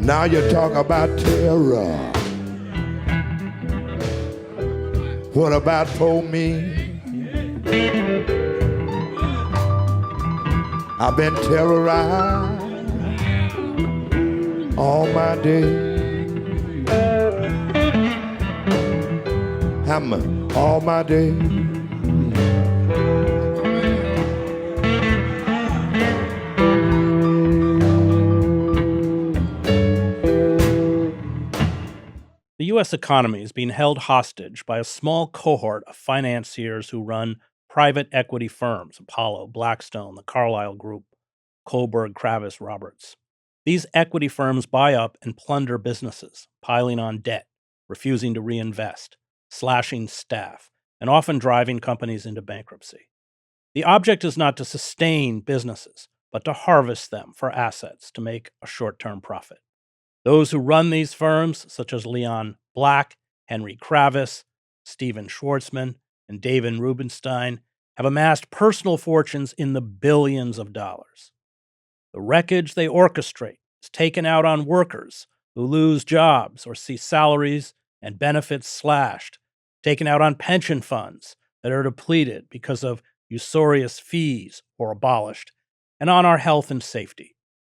Now you talk about terror. What about for me? I've been terrorized all my day. All my day. The U.S. economy is being held hostage by a small cohort of financiers who run private equity firms, Apollo, Blackstone, the Carlile Group, Kohlberg, Kravis, Roberts. These equity firms buy up and plunder businesses, piling on debt, refusing to reinvest, slashing staff, and often driving companies into bankruptcy. The object is not to sustain businesses, but to harvest them for assets to make a short-term profit. Those who run these firms, such as Leon Black, Henry Kravis, Stephen Schwartzman, and David Rubenstein, have amassed personal fortunes in the billions of dollars. The wreckage they orchestrate is taken out on workers who lose jobs or see salaries and benefits slashed, taken out on pension funds that are depleted because of usurious fees or abolished, and on our health and safety.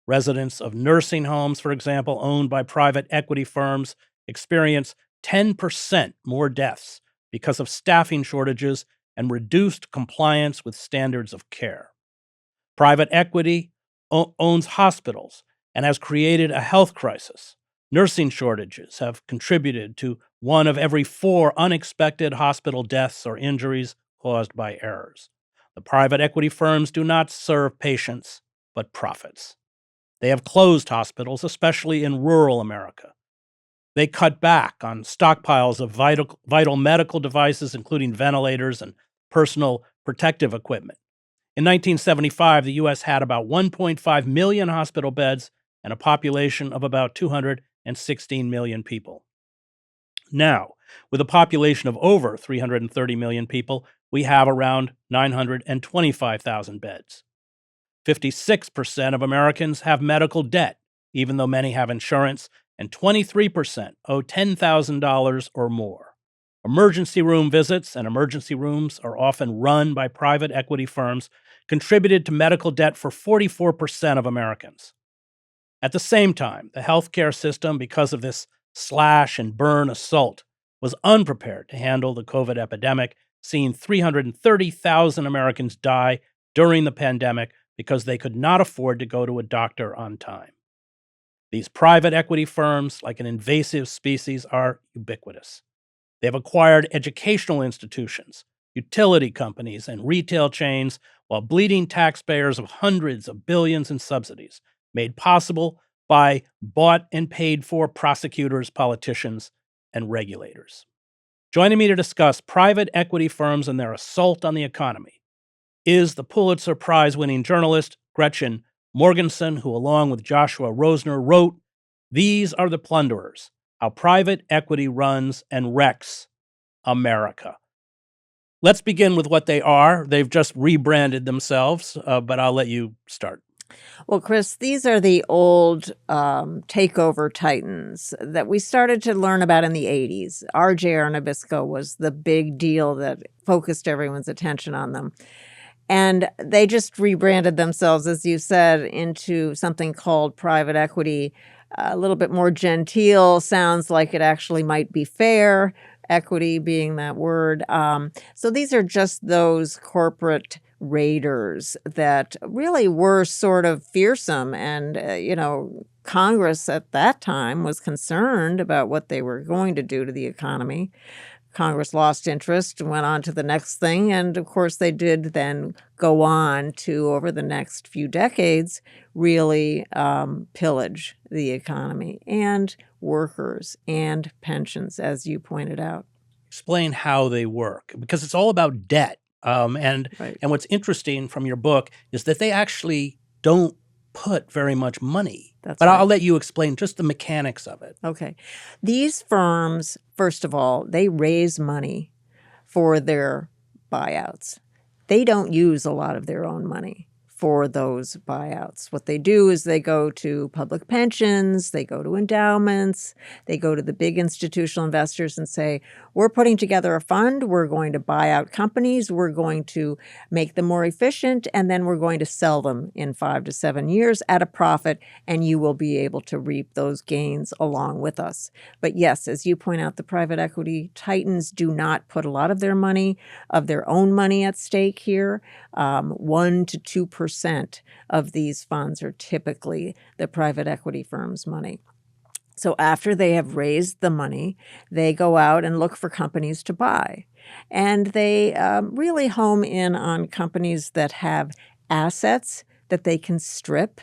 Residents of nursing homes, for example, owned by private equity firms, experience 10% more deaths because of staffing shortages and reduced compliance with standards of care. Private equity owns hospitals and has created a health crisis. Nursing shortages have contributed to 1 of every 4 unexpected hospital deaths or injuries caused by errors. The private equity firms do not serve patients, but profits. They have closed hospitals, especially in rural America. They cut back on stockpiles of vital medical devices, including ventilators and personal protective equipment. In 1975, the U.S. had about 1.5 million hospital beds and a population of about 216 million people. Now, with a population of over 330 million people, we have around 925,000 beds. 56% of Americans have medical debt, even though many have insurance, and 23% owe $10,000 or more. Emergency room visits, and emergency rooms are often run by private equity firms, contributed to medical debt for 44% of Americans. At the same time, the healthcare system, because of this slash and burn assault, was unprepared to handle the COVID epidemic, seeing 330,000 Americans die during the pandemic because they could not afford to go to a doctor on time. These private equity firms, like an invasive species, are ubiquitous. They have acquired educational institutions, utility companies, and retail chains while bleeding taxpayers of hundreds of billions in subsidies, made possible by bought and paid for prosecutors, politicians, and regulators. Joining me to discuss private equity firms and their assault on the economy is the Pulitzer Prize-winning journalist Gretchen Morgenson, who, along with Joshua Rosner, wrote, "These Are the Plunderers: How Private Equity Runs and Wrecks America." Let's begin with what they are. They've just rebranded themselves, but I'll let you start. Well, Chris, these are the old takeover titans that we started to learn about in the 80s. R.J.R. Nabisco was the big deal that focused everyone's attention on them. And they just rebranded themselves, as you said, into something called private equity. A little bit more genteel, sounds like it actually might be fair, equity being that word. So these are just those corporate raiders that really were sort of fearsome. And, Congress at that time was concerned about what they were going to do to the economy. Congress lost interest and went on to the next thing. And of course, they did then go on to, over the next few decades, really pillage the economy and workers and pensions, as you pointed out. Explain how they work, because it's all about debt. And what's interesting from your book is that they actually don't put very much money. But right. I'll let you explain just the mechanics of it. Okay. These firms, first of all, they raise money for their buyouts. They don't use a lot of their own money for those buyouts. What they do is they go to public pensions, they go to endowments, they go to the big institutional investors and say, we're putting together a fund, we're going to buy out companies, we're going to make them more efficient, and then we're going to sell them in 5 to 7 years at a profit, and you will be able to reap those gains along with us. But yes, as you point out, the private equity titans do not put a lot of their money, of their own money at stake here. 1 to 2% of these funds are typically the private equity firm's money. So after they have raised the money, they go out and look for companies to buy. And they really home in on companies that have assets that they can strip.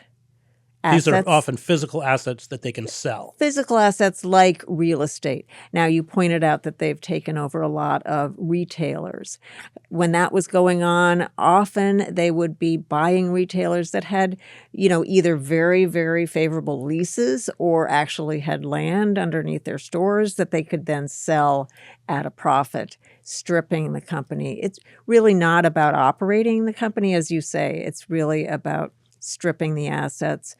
These are often physical assets that they can sell. Physical assets like real estate. Now, you pointed out that they've taken over a lot of retailers. When that was going on, often they would be buying retailers that had, either very, very favorable leases or actually had land underneath their stores that they could then sell at a profit, stripping the company. It's really not about operating the company, as you say. It's really about stripping the assets,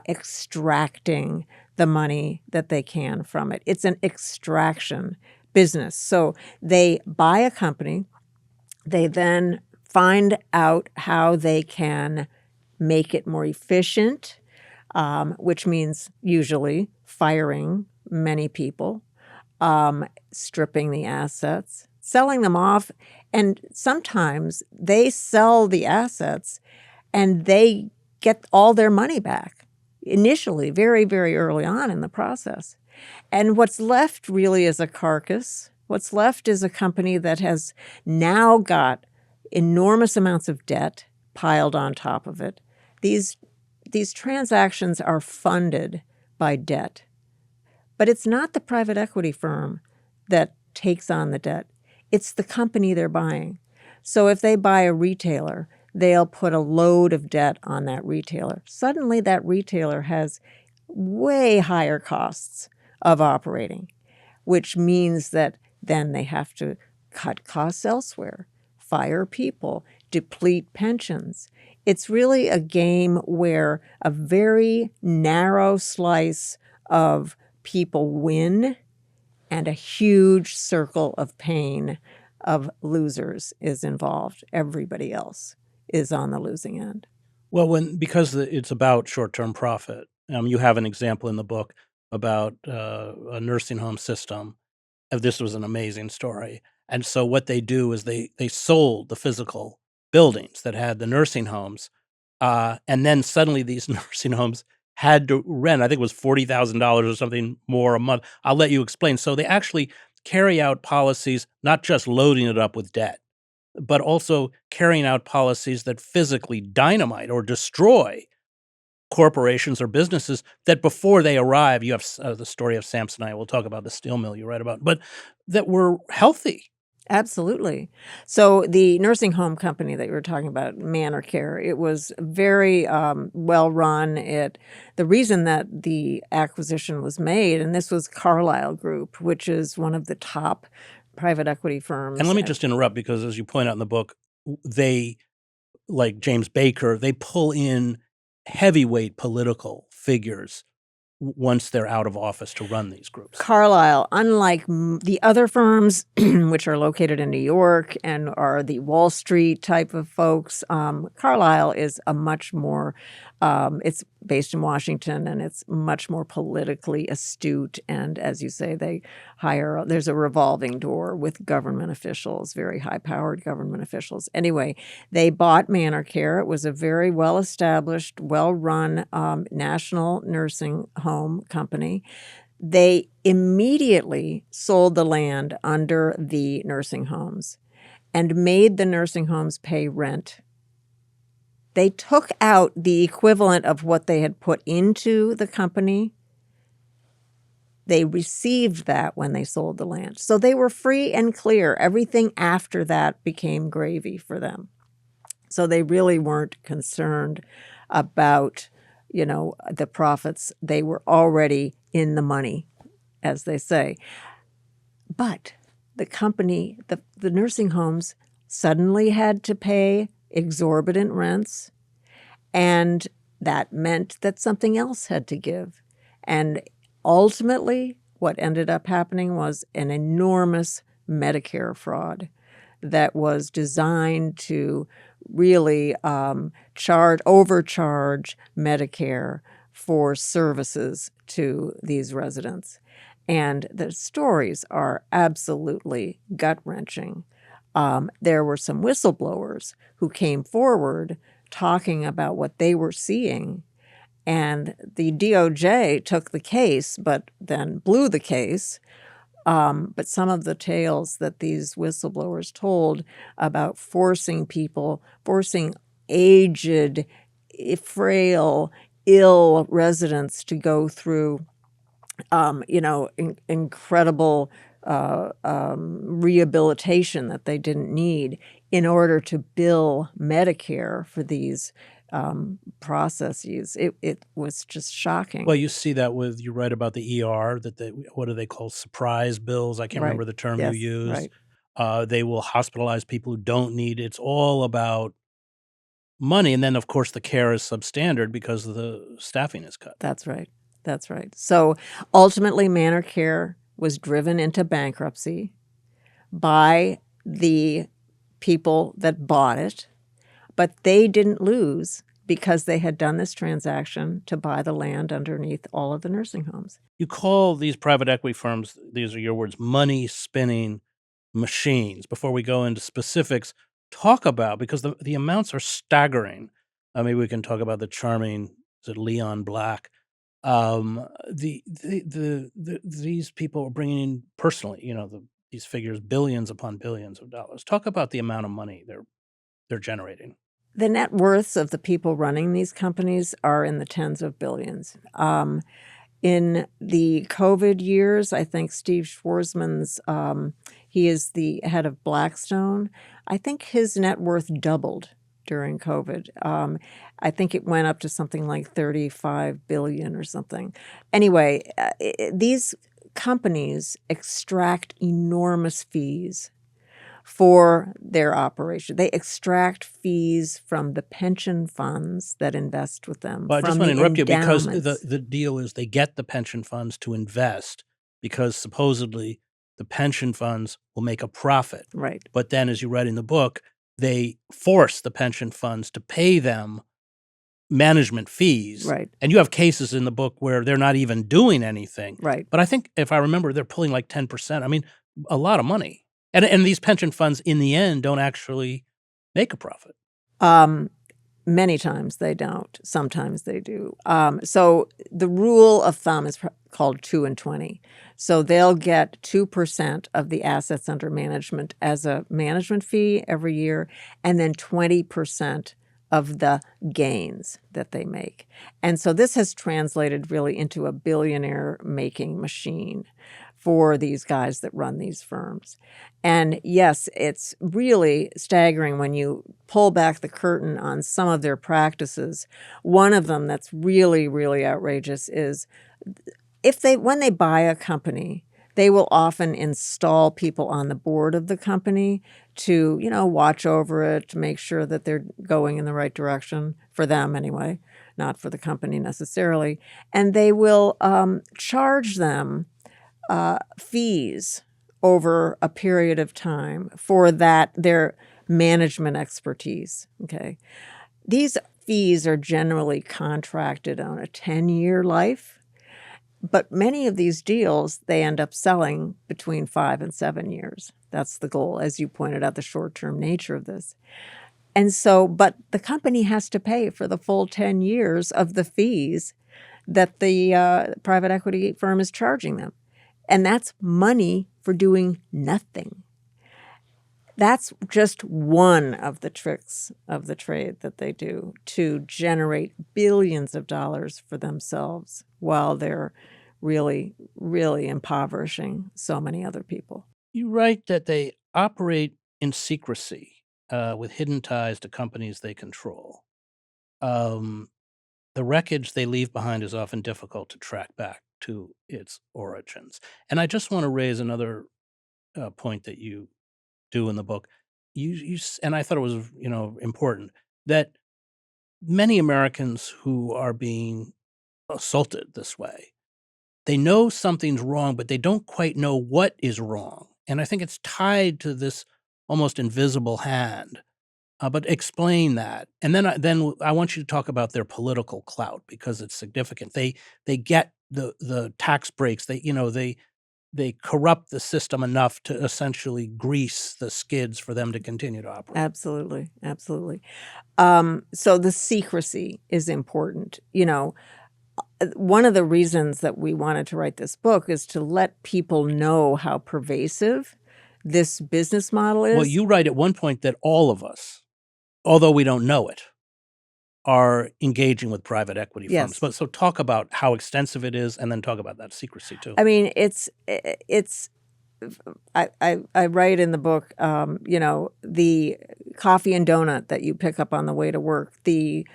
extracting the money that they can from it. It's an extraction business. So they buy a company, they then find out how they can make it more efficient, which means usually firing many people, stripping the assets, selling them off, and sometimes they sell the assets and they get all their money back initially, very, very early on in the process. And what's left really is a carcass. What's left is a company that has now got enormous amounts of debt piled on top of it. These transactions are funded by debt. But it's not the private equity firm that takes on the debt. It's the company they're buying. So if they buy a retailer, they'll put a load of debt on that retailer. Suddenly, that retailer has way higher costs of operating, which means that then they have to cut costs elsewhere, fire people, deplete pensions. It's really a game where a very narrow slice of people win and a huge circle of pain of losers is involved. Everybody else is on the losing end. Well, because it's about short-term profit, you have an example in the book about a nursing home system. This was an amazing story. And so what they do is they sold the physical buildings that had the nursing homes, and then suddenly these nursing homes had to rent, I think it was $40,000 or something more a month. I'll let you explain. So they actually carry out policies, not just loading it up with debt, but also carrying out policies that physically dynamite or destroy corporations or businesses that before they arrive, you have the story of Samsonite, we'll talk about the steel mill you write about, but that were healthy. Absolutely. So the nursing home company that you were talking about, Manor Care, it was very well run. The reason that the acquisition was made, and this was Carlile Group, which is one of the top private equity firms. And let me just interrupt, because as you point out in the book, they, like James Baker, they pull in heavyweight political figures once they're out of office to run these groups. Carlile, unlike the other firms, which are located in New York and are the Wall Street type of folks, Carlile is a much more, it's based in Washington, and it's much more politically astute. And as you say, there's a revolving door with government officials, very high-powered government officials. Anyway, they bought Manor Care. It was a very well-established, well-run national nursing home company. They immediately sold the land under the nursing homes and made the nursing homes pay rent. They took out the equivalent of what they had put into the company. They received that when they sold the land. So they were free and clear. Everything after that became gravy for them. So they really weren't concerned about, the profits. They were already in the money, as they say. But the company, the nursing homes, suddenly had to pay exorbitant rents. And that meant that something else had to give. And ultimately, what ended up happening was an enormous Medicare fraud that was designed to really overcharge Medicare for services to these residents. And the stories are absolutely gut-wrenching. There were some whistleblowers who came forward talking about what they were seeing, and the DOJ took the case, but then blew the case. But some of the tales that these whistleblowers told about forcing aged, frail, ill residents to go through, incredible rehabilitation that they didn't need in order to bill Medicare for these processes. It was just shocking. Well, you see that you write about the ER, what do they call surprise bills? I can't Right. remember the term Yes, you used. right. They will hospitalize people who don't need it. It's all about money. And then, of course, the care is substandard because the staffing is cut. That's right. That's right. So ultimately, Manor Care was driven into bankruptcy by the people that bought it, but they didn't lose because they had done this transaction to buy the land underneath all of the nursing homes. You call these private equity firms, these are your words, money spinning machines. Before we go into specifics, talk about, because the amounts are staggering. Maybe we can talk about the charming, is it Leon Black? These people are bringing in personally, these figures, billions upon billions of dollars. Talk about the amount of money they're generating. The net worths of the people running these companies are in the tens of billions. In the COVID years, I think Steve Schwarzman's, he is the head of Blackstone. I think his net worth doubled during COVID. I think it went up to something like 35 billion or something. Anyway, these companies extract enormous fees for their operation. They extract fees from the pension funds that invest with them. Well, I just from want to the interrupt you because endowments. the deal is they get the pension funds to invest because supposedly the pension funds will make a profit. Right. But then, as you read in the book, they force the pension funds to pay them management fees. Right. And you have cases in the book where they're not even doing anything. Right. But I think, if I remember, they're pulling like 10%. I mean, a lot of money. And these pension funds, in the end, don't actually make a profit. Many times they don't. Sometimes they do. So the rule of thumb is called 2 and 20. So they'll get 2% of the assets under management as a management fee every year, and then 20% of the gains that they make. And so this has translated really into a billionaire-making machine for these guys that run these firms. And yes, it's really staggering when you pull back the curtain on some of their practices. One of them that's really, really outrageous is when they buy a company, they will often install people on the board of the company to, watch over it, to make sure that they're going in the right direction, for them anyway, not for the company necessarily. And they will charge them fees over a period of time for their management expertise. Okay, these fees are generally contracted on a 10-year life, but many of these deals they end up selling between 5 and 7 years. That's the goal, as you pointed out, the short-term nature of this. And so, but the company has to pay for the full 10 years of the fees that the private equity firm is charging them. And that's money for doing nothing. That's just one of the tricks of the trade that they do to generate billions of dollars for themselves while they're really, really impoverishing so many other people. You write that they operate in secrecy with hidden ties to companies they control. The wreckage they leave behind is often difficult to track back to its origins. And I just want to raise another point that you do in the book. And I thought it was important that many Americans who are being assaulted this way, they know something's wrong, but they don't quite know what is wrong. And I think it's tied to this almost invisible hand. But explain that, and then I want you to talk about their political clout because it's significant. They get the tax breaks. They corrupt the system enough to essentially grease the skids for them to continue to operate. Absolutely, absolutely. So the secrecy is important. One of the reasons that we wanted to write this book is to let people know how pervasive this business model is. Well, you write at one point that all of us, although we don't know it, are engaging with private equity firms. Yes. But so talk about how extensive it is, and then talk about that secrecy too. I mean, it's I write in the book, the coffee and donut that you pick up on the way to work, the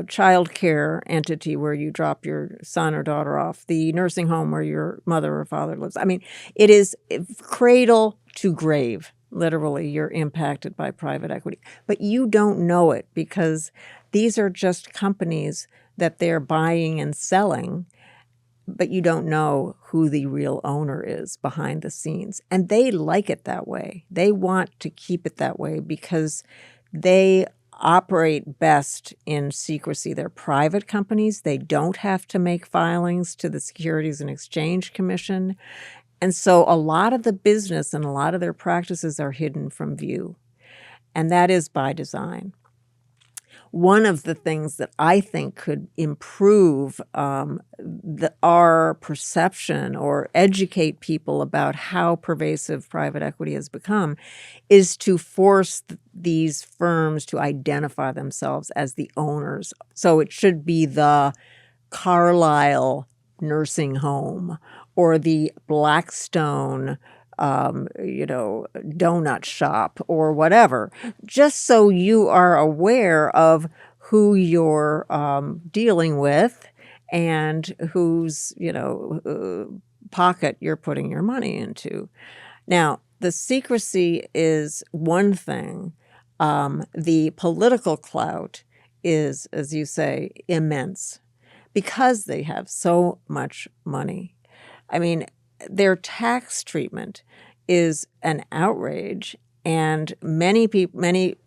child care entity where you drop your son or daughter off, the nursing home where your mother or father lives. I mean, it is cradle to grave. Literally, you're impacted by private equity. But you don't know it because these are just companies that they're buying and selling, but you don't know who the real owner is behind the scenes. And they like it that way. They want to keep it that way because they operate best in secrecy. They're private companies. They don't have to make filings to the Securities and Exchange Commission. And so a lot of the business and a lot of their practices are hidden from view. And that is by design. One of the things that I think could improve our perception or educate people about how pervasive private equity has become is to force these firms to identify themselves as the owners. So it should be the Carlile nursing home or the Blackstone donut shop or whatever, just so you are aware of who you're dealing with and whose, pocket you're putting your money into. Now, the secrecy is one thing. The political clout is, as you say, immense because they have so much money. I mean, their tax treatment is an outrage, and many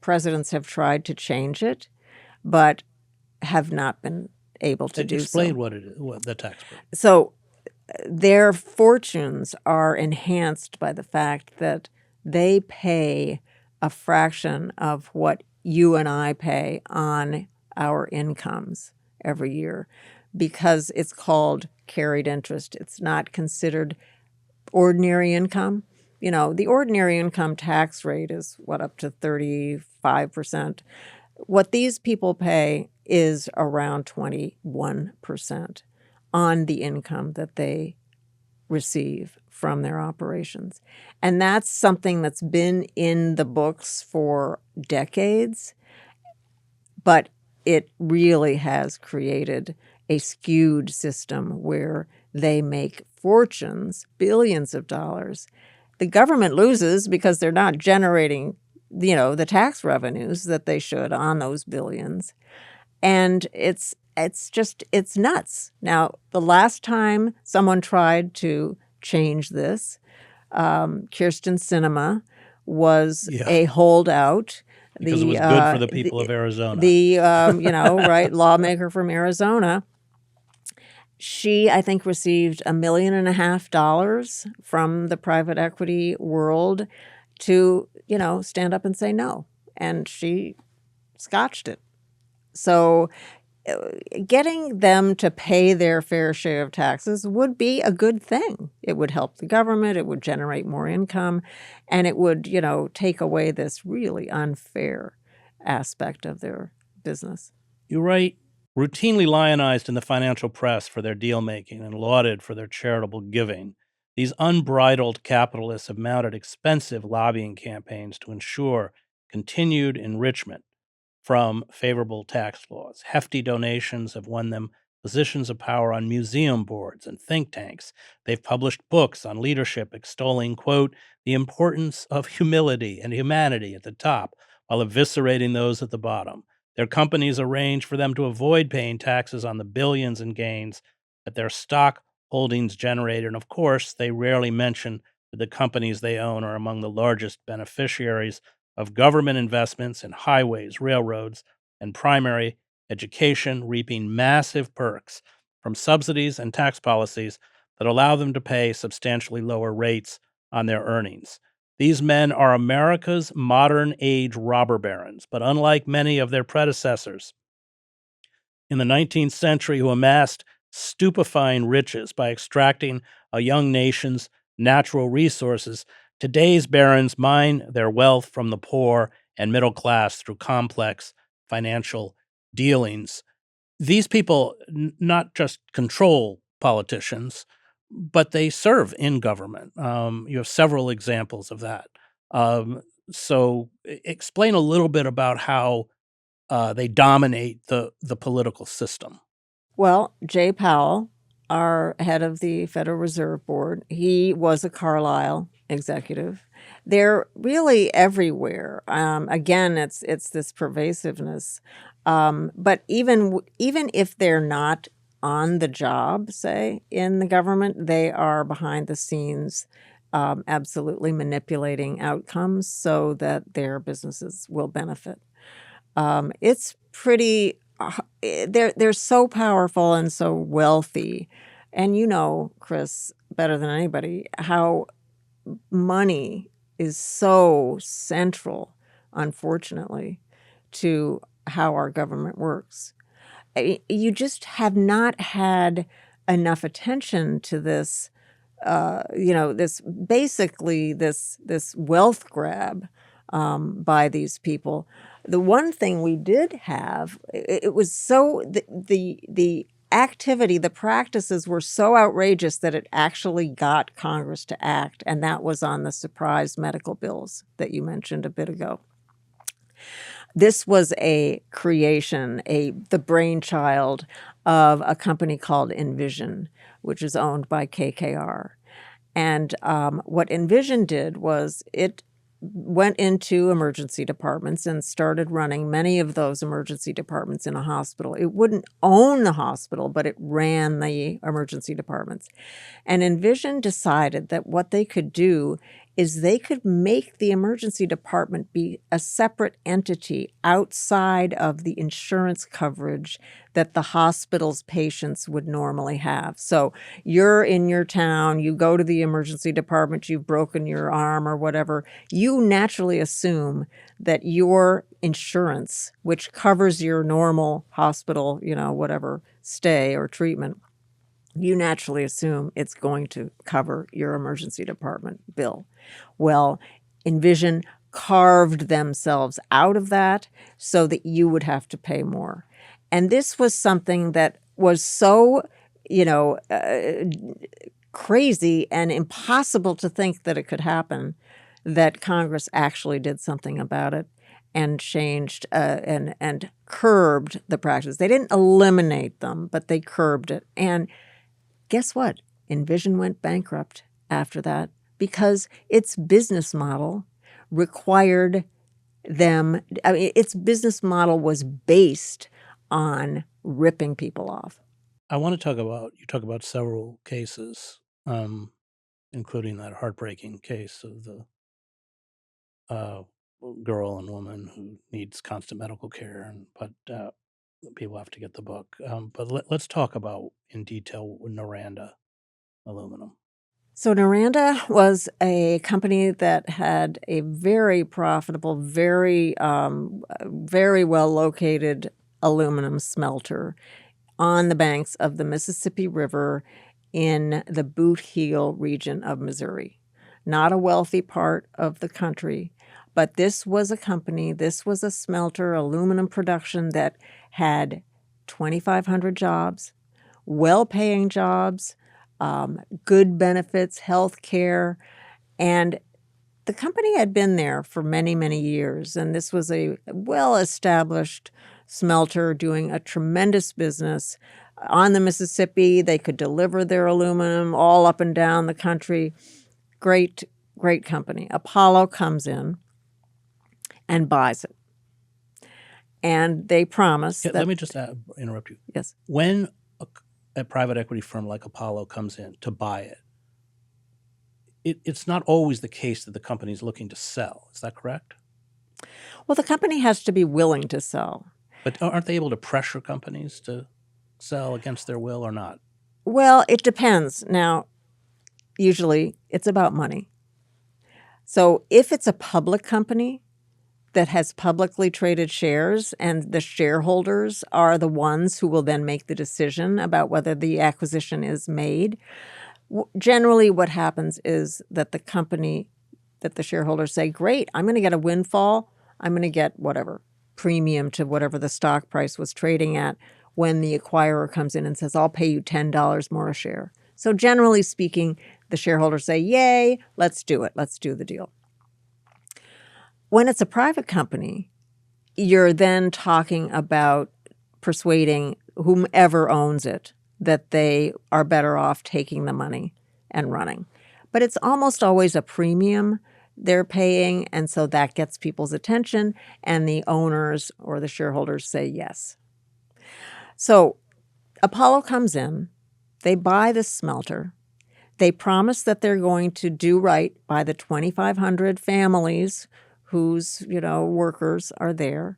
presidents have tried to change it, but have not been able to do so. Explain what it is, what the tax break. So their fortunes are enhanced by the fact that they pay a fraction of what you and I pay on our incomes every year because it's called carried interest. It's not considered ordinary income. The ordinary income tax rate is up to 35%. What these people pay is around 21% on the income that they receive from their operations. And that's something that's been in the books for decades, but it really has created a skewed system where they make fortunes, billions of dollars. The government loses because they're not generating, the tax revenues that they should on those billions. And it's nuts. Now, the last time someone tried to change this, Kirsten Sinema was a holdout. Because it was good for the people of Arizona. Lawmaker from Arizona. She, I think, received $1.5 million from the private equity world to, stand up and say no. And she scotched it. So getting them to pay their fair share of taxes would be a good thing. It would help the government. It would generate more income. And it would, take away this really unfair aspect of their business. You write, routinely lionized in the financial press for their deal-making and lauded for their charitable giving, these unbridled capitalists have mounted expensive lobbying campaigns to ensure continued enrichment from favorable tax laws. Hefty donations have won them positions of power on museum boards and think tanks. They've published books on leadership extolling, quote, the importance of humility and humanity at the top while eviscerating those at the bottom. Their companies arrange for them to avoid paying taxes on the billions in gains that their stock holdings generated. And of course, they rarely mention that the companies they own are among the largest beneficiaries of government investments in highways, railroads, and primary education, reaping massive perks from subsidies and tax policies that allow them to pay substantially lower rates on their earnings. These men are America's modern age robber barons, but unlike many of their predecessors in the 19th century who amassed stupefying riches by extracting a young nation's natural resources, today's barons mine their wealth from the poor and middle class through complex financial dealings. These people not just control politicians, but they serve in government. You have several examples of that. So explain a little bit about how they dominate the political system. Well, Jay Powell, our head of the Federal Reserve Board, he was a Carlile executive. They're really everywhere. Again, it's this pervasiveness. But even if they're not on the job, say, in the government, they are behind the scenes, absolutely manipulating outcomes so that their businesses will benefit. It's pretty. They're so powerful and so wealthy, and you know, Chris, better than anybody, how money is so central, unfortunately, to how our government works. You just have not had enough attention to this. This basically this wealth grab by these people. The one thing we did have, it was so the activity, the practices were so outrageous that it actually got Congress to act, and that was on the surprise medical bills that you mentioned a bit ago. This was a creation, the brainchild of a company called Envision, which is owned by KKR. And what Envision did was it went into emergency departments and started running many of those emergency departments in a hospital. It wouldn't own the hospital, but it ran the emergency departments. And Envision decided that what they could do is they could make the emergency department be a separate entity outside of the insurance coverage that the hospital's patients would normally have. So you're in your town, you go to the emergency department, you've broken your arm or whatever, you naturally assume that your insurance, which covers your normal hospital, whatever stay or treatment, you naturally assume it's going to cover your emergency department bill. Well, Envision carved themselves out of that so that you would have to pay more. And this was something that was so, crazy and impossible to think that it could happen, that Congress actually did something about it and changed and curbed the practice. They didn't eliminate them, but they curbed it. And guess what? Envision went bankrupt after that because its business model required them. Its business model was based on ripping people off. I want to talk about several cases, including that heartbreaking case of the girl and woman who needs constant medical care, but people have to get the book. But let's talk about in detail Narranda Aluminum. So Narranda was a company that had a very profitable, very well located aluminum smelter on the banks of the Mississippi River in the Boot Heel region of Missouri. Not a wealthy part of the country, but this was a company, this was a smelter, aluminum production that had 2,500 jobs, well-paying jobs, good benefits, health care, and the company had been there for many, many years, and this was a well-established smelter doing a tremendous business on the Mississippi. They could deliver their aluminum all up and down the country. Great, great company. Apollo comes in and buys it. And they promise that. Let me just interrupt you. Yes. When a private equity firm like Apollo comes in to buy it's not always the case that the company is looking to sell. Is that correct? Well, the company has to be willing to sell. But aren't they able to pressure companies to sell against their will or not? Well, it depends. Now, usually it's about money. So if it's a public company that has publicly traded shares and the shareholders are the ones who will then make the decision about whether the acquisition is made, generally what happens is that the company, that the shareholders say, great, I'm going to get a windfall. I'm going to get whatever premium to whatever the stock price was trading at when the acquirer comes in and says, I'll pay you $10 more a share. So generally speaking, the shareholders say, yay, let's do it. Let's do the deal. When it's a private company, you're then talking about persuading whomever owns it that they are better off taking the money and running. But it's almost always a premium they're paying, and so that gets people's attention, and the owners or the shareholders say yes. So Apollo comes in, they buy the smelter, they promise that they're going to do right by the 2,500 families whose, workers are there,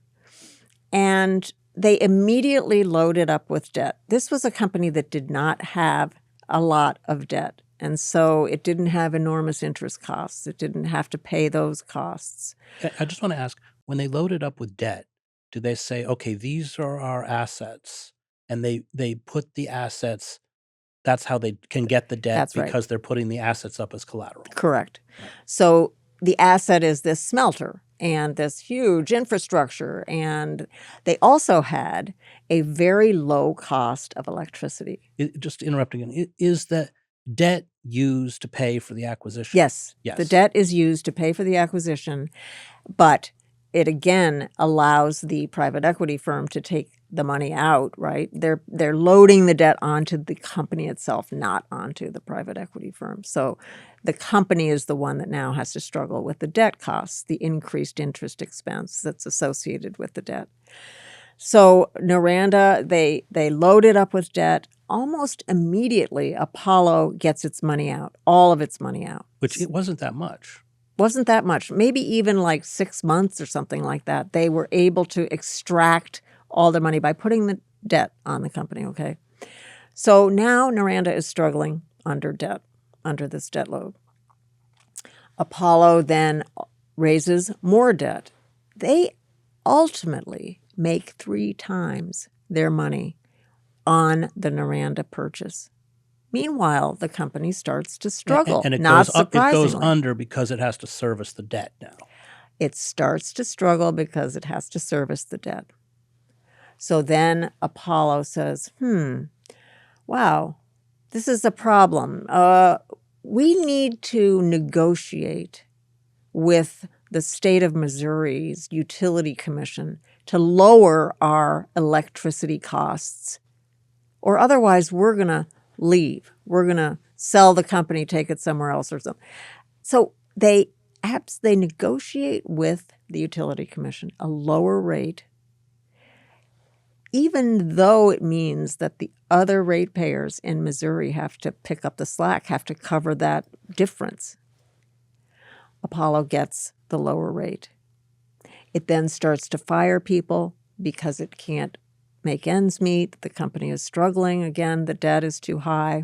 and they immediately load it up with debt. This was a company that did not have a lot of debt. And so it didn't have enormous interest costs. It didn't have to pay those costs. I just want to ask, when they load it up with debt, do they say, okay, these are our assets, and they put the assets, that's how they can get the debt? That's right. Because they're putting the assets up as collateral? Correct. So the asset is this smelter and this huge infrastructure. And they also had a very low cost of electricity. Just to interrupt again, is the debt used to pay for the acquisition? Yes. The debt is used to pay for the acquisition, but it again allows the private equity firm to take the money out, right? They're loading the debt onto the company itself, not onto the private equity firm. So the company is the one that now has to struggle with the debt costs, the increased interest expense that's associated with the debt. So Narranda, they load it up with debt. Almost immediately, Apollo gets its money out, all of its money out. Which it wasn't that much. Wasn't that much. Maybe even like 6 months or something like that. They were able to extract all their money by putting the debt on the company, okay? So now Narranda is struggling under debt, under this debt load. Apollo then raises more debt. They ultimately make 3 times their money on the Narranda purchase. Meanwhile, the company starts to struggle, and it not goes up, surprisingly. it goes under because it has to service the debt now. It starts to struggle because it has to service the debt. So then Apollo says, wow, this is a problem. We need to negotiate with the state of Missouri's utility commission to lower our electricity costs, or otherwise we're going to leave. We're going to sell the company, take it somewhere else or something. So they negotiate with the utility commission a lower rate, even though it means that the other ratepayers in Missouri have to pick up the slack, have to cover that difference. Apollo gets the lower rate. It then starts to fire people because it can't make ends meet. The company is struggling. Again, the debt is too high.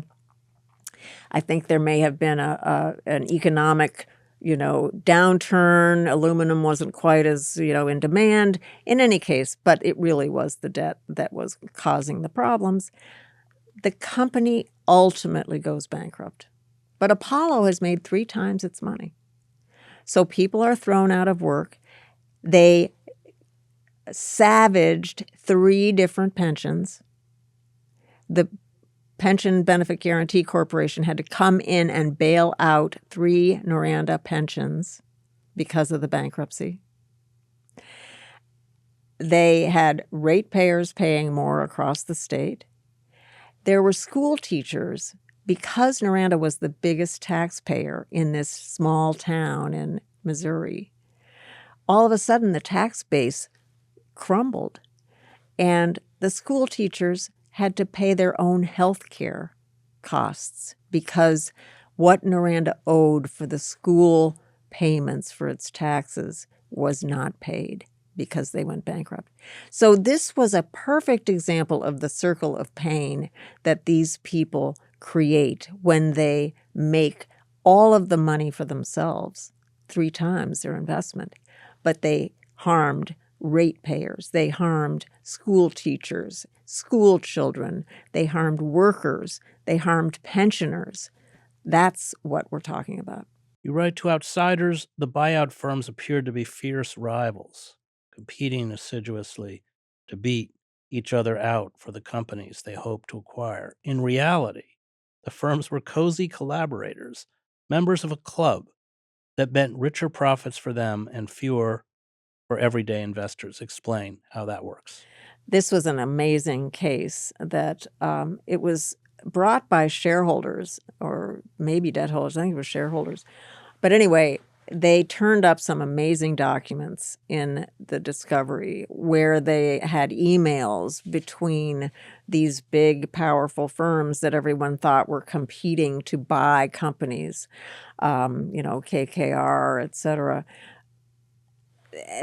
I think there may have been an economic, downturn. Aluminum wasn't quite as, in demand in any case, but it really was the debt that was causing the problems. The company ultimately goes bankrupt, but Apollo has made 3 times its money. So people are thrown out of work. They savaged 3 different pensions. The Pension Benefit Guarantee Corporation had to come in and bail out 3 Narranda pensions because of the bankruptcy. They had ratepayers paying more across the state. There were school teachers, because Narranda was the biggest taxpayer in this small town in Missouri. All of a sudden, the tax base crumbled. And the school teachers had to pay their own health care costs because what Narranda owed for the school payments for its taxes was not paid because they went bankrupt. So this was a perfect example of the circle of pain that these people create when they make all of the money for themselves, 3 times their investment, but they harmed ratepayers, they harmed school teachers, school children, they harmed workers, they harmed pensioners. That's what we're talking about. You write, to outsiders, the buyout firms appeared to be fierce rivals, competing assiduously to beat each other out for the companies they hoped to acquire. In reality, the firms were cozy collaborators, members of a club that meant richer profits for them and fewer for everyday investors. Explain how that works. This was an amazing case that it was brought by shareholders, or maybe debt holders. I think it was shareholders. But anyway, they turned up some amazing documents in the discovery where they had emails between these big, powerful firms that everyone thought were competing to buy companies, KKR, et cetera.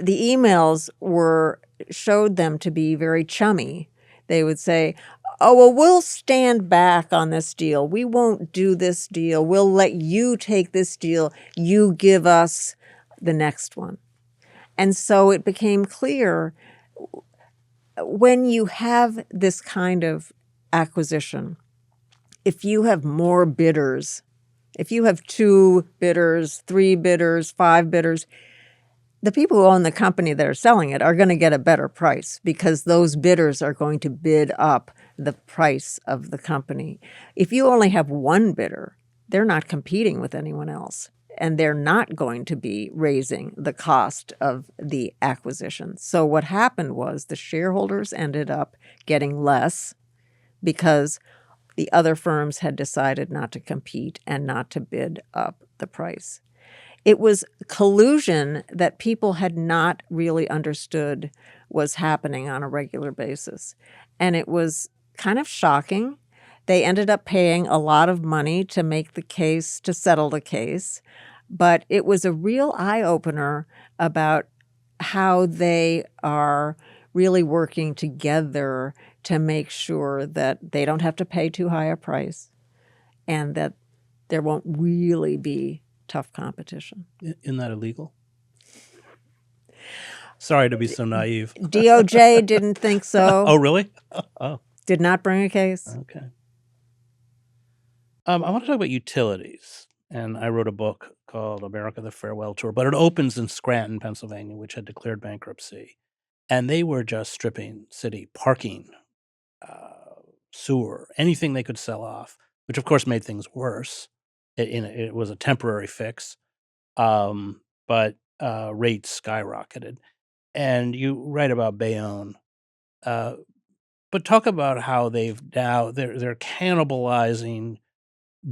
The emails showed them to be very chummy. They would say, oh, well, we'll stand back on this deal. We won't do this deal. We'll let you take this deal. You give us the next one. And so it became clear when you have this kind of acquisition, if you have more bidders, if you have 2 bidders, 3 bidders, 5 bidders, the people who own the company that are selling it are going to get a better price because those bidders are going to bid up the price of the company. If you only have 1 bidder, they're not competing with anyone else, and they're not going to be raising the cost of the acquisition. So what happened was the shareholders ended up getting less because the other firms had decided not to compete and not to bid up the price. It was collusion that people had not really understood was happening on a regular basis. And it was kind of shocking. They ended up paying a lot of money to make the case, to settle the case. But it was a real eye-opener about how they are really working together to make sure that they don't have to pay too high a price and that there won't really be tough competition. Isn't that illegal? Sorry to be so naive. DOJ didn't think so. Oh, really? Oh, Did not bring a case. okay. I want to talk about utilities. And I wrote a book called America, the Farewell Tour, but it opens in Scranton, Pennsylvania, which had declared bankruptcy. And they were just stripping city parking, sewer, anything they could sell off, which of course made things worse. It was a temporary fix, but rates skyrocketed. And you write about Bayonne, but talk about how they're cannibalizing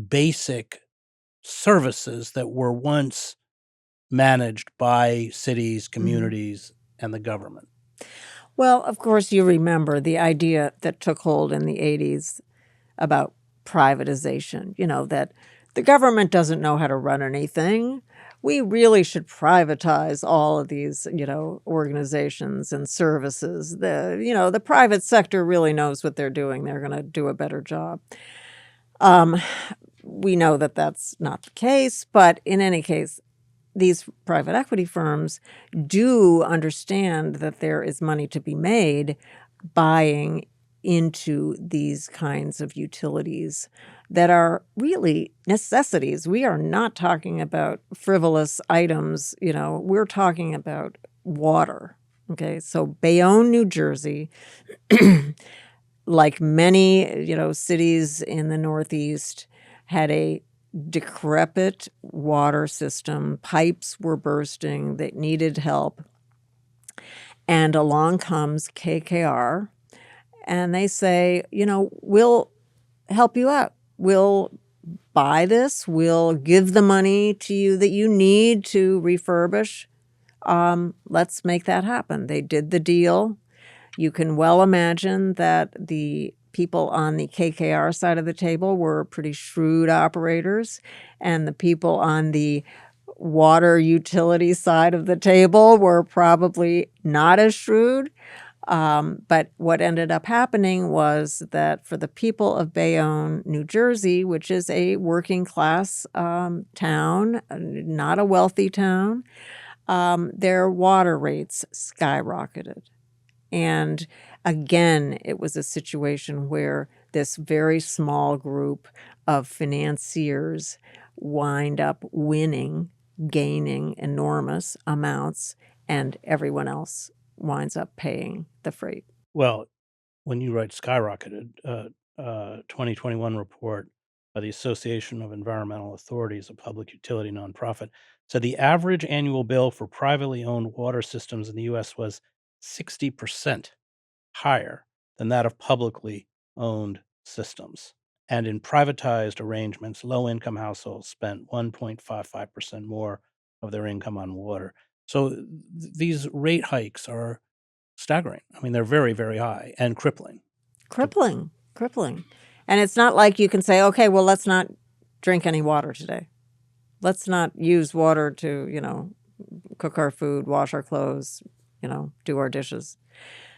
basic services that were once managed by cities, communities, and the government. Well, of course, you remember the idea that took hold in the 80s about privatization, that the government doesn't know how to run anything. We really should privatize all of these, organizations and services. The private sector really knows what they're doing. They're going to do a better job. We know that that's not the case, but in any case, these private equity firms do understand that there is money to be made buying into these kinds of utilities that are really necessities. We are not talking about frivolous items, we're talking about water. Okay, so Bayonne, New Jersey, like many, cities in the Northeast, had a decrepit water system. Pipes were bursting. They needed help. And along comes KKR, and they say, we'll help you out. We'll buy this. We'll give the money to you that you need to refurbish Let's make that happen. They did the deal. You can well imagine that the people on the KKR side of the table were pretty shrewd operators, and the people on the water utility side of the table were probably not as shrewd. But what ended up happening was that for the people of Bayonne, New Jersey, which is a working class town, not a wealthy town, their water rates skyrocketed. And again, it was a situation where this very small group of financiers wind up winning, gaining enormous amounts, and everyone else winds up paying the freight. Well, when you write skyrocketed, 2021 report by the Association of Environmental Authorities, a public utility nonprofit, said the average annual bill for privately owned water systems in the U.S. was 60% higher than that of publicly owned systems. And in privatized arrangements, low income households spent 1.55% more of their income on water. So these rate hikes are staggering. I mean, they're very, very high and crippling. Crippling. And it's not like you can say, okay, well, let's not drink any water today. Let's not use water to, cook our food, wash our clothes, do our dishes.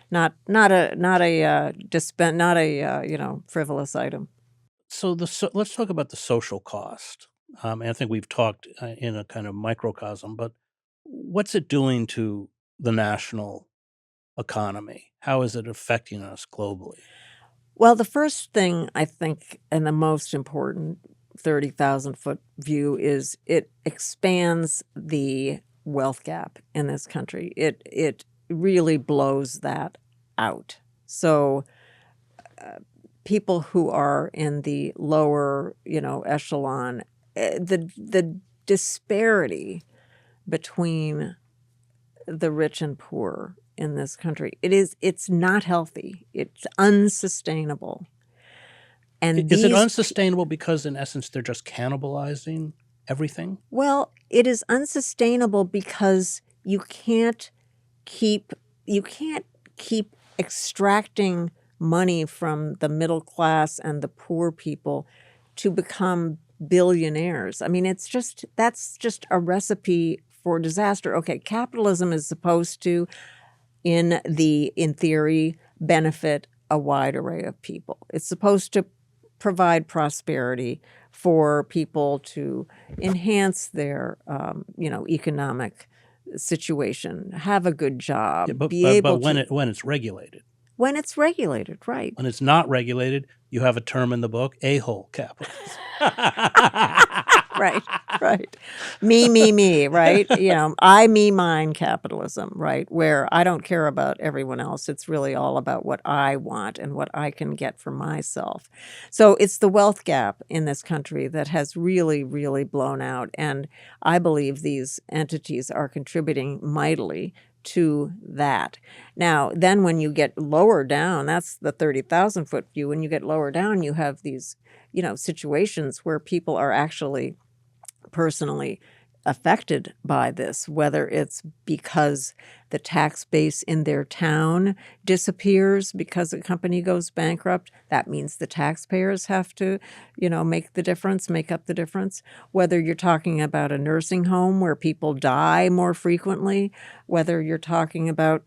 Not a frivolous item. So let's talk about the social cost. And I think we've talked in a kind of microcosm, but what's it doing to the national economy? How is it affecting us globally? Well, the first thing I think, and the most important 30,000-foot view, is it expands the wealth gap in this country. It really blows that out. So people who are in the lower, echelon, the disparity between the rich and poor in this country, it's not healthy. It's unsustainable. And Is it unsustainable because, in essence, they're just cannibalizing everything? Well, it is unsustainable because you can't keep extracting money from the middle class and the poor people to become billionaires. I mean, that's just a recipe for disaster. Okay, capitalism is supposed to, in theory, benefit a wide array of people. It's supposed to provide prosperity for people to enhance their, economic situation, have a good job, Yeah, be able but when to. when it's regulated. When it's regulated, right? When it's not regulated, you have a term in the book, Ahole capitalism. Right. Me, right? I, me, mine capitalism, right? Where I don't care about everyone else. It's really all about what I want and what I can get for myself. So it's the wealth gap in this country that has really, really blown out. And I believe these entities are contributing mightily to that. Now, then when you get lower down, that's the 30,000-foot view. When you get lower down, you have these, situations where people are actually personally affected by this, whether it's because the tax base in their town disappears because a company goes bankrupt. That means the taxpayers have to, make up the difference. Whether you're talking about a nursing home where people die more frequently, whether you're talking about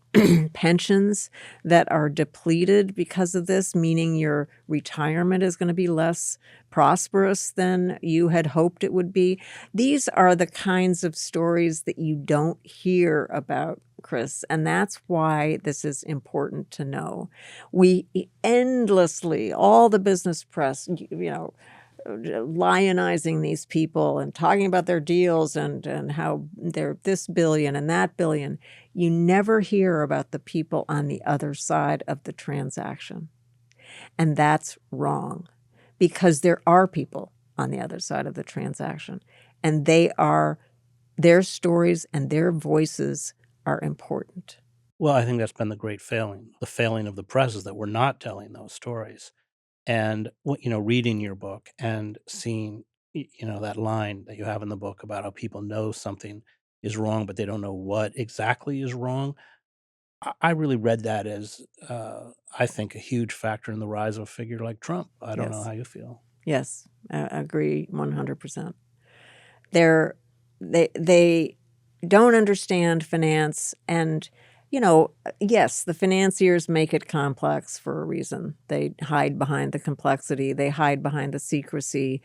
pensions that are depleted because of this, meaning your retirement is going to be less prosperous than you had hoped it would be. These are the kinds of stories that you don't hear about, Chris, and that's why this is important to know. We endlessly, all the business press, lionizing these people and talking about their deals and how they're this billion and that billion. You never hear about the people on the other side of the transaction. And that's wrong, because there are people on the other side of the transaction, and their stories and their voices are important. Well, I think that's been the great failing. The failing of the press is that we're not telling those stories. And reading your book and seeing that line that you have in the book about how people know something is wrong, but they don't know what exactly is wrong. I really read that as, I think, a huge factor in the rise of a figure like Trump. I don't know Yes. how you feel. Yes, I agree 100%. They don't understand finance, and yes, the financiers make it complex for a reason. They hide behind the complexity. They hide behind the secrecy.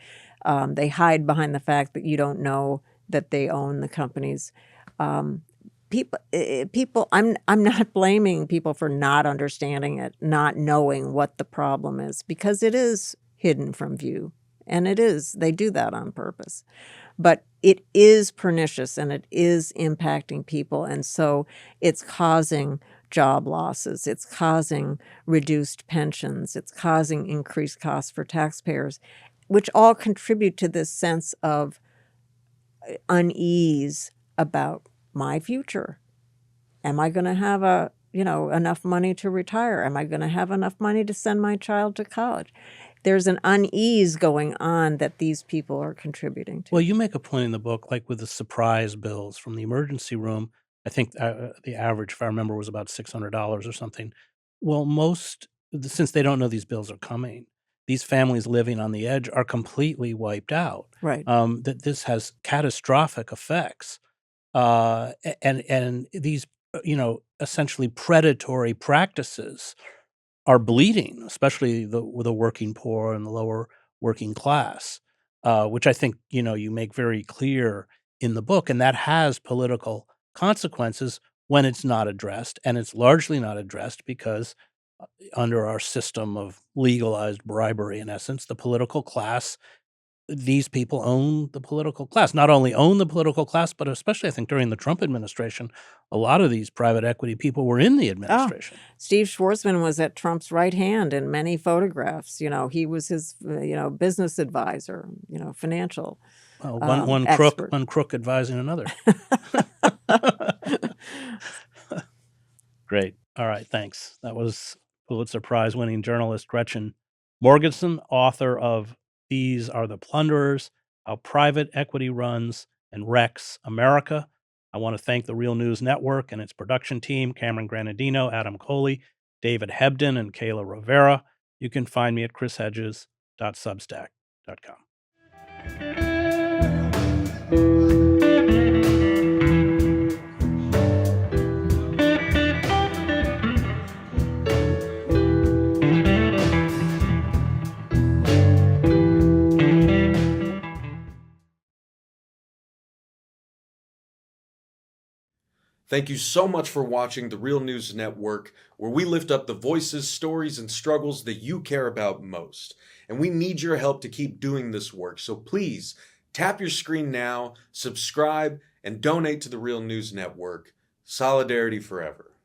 They hide behind the fact that you don't know that they own the companies. Um, people. I'm not blaming people for not understanding it, not knowing what the problem is, because it is hidden from view, and it is. They do that on purpose. But it is pernicious and it is impacting people. And so it's causing job losses. It's causing reduced pensions. It's causing increased costs for taxpayers, which all contribute to this sense of unease about my future. Am I going to have enough money to retire? Am I going to have enough money to send my child to college? There's an unease going on that these people are contributing to. Well, you make a point in the book, like with the surprise bills from the emergency room. I think the average, if I remember, was about $600 or something. Well, since they don't know these bills are coming, these families living on the edge are completely wiped out. Right. That this has catastrophic effects, and these, essentially predatory practices are bleeding, especially the working poor and the lower working class, which I think you make very clear in the book, and that has political consequences when it's not addressed, and it's largely not addressed because under our system of legalized bribery, in essence, the political class. These people own the political class. Not only own the political class, but especially I think during the Trump administration, a lot of these private equity people were in the administration. Steve Schwarzman was at Trump's right hand in many photographs. He was his, business advisor, financial Well, one expert. crook advising another. Great. All right. Thanks. That was Pulitzer Prize winning journalist Gretchen Morgenson, author of These Are the Plunderers, How Private Equity Runs and Wrecks America. I want to thank the Real News Network and its production team, Cameron Granadino, Adam Coley, David Hebden, and Kayla Rivera. You can find me at chrishedges.substack.com. Thank you so much for watching the Real News Network, where we lift up the voices, stories, and struggles that you care about most. And we need your help to keep doing this work. So please tap your screen now, subscribe, and donate to the Real News Network. Solidarity forever.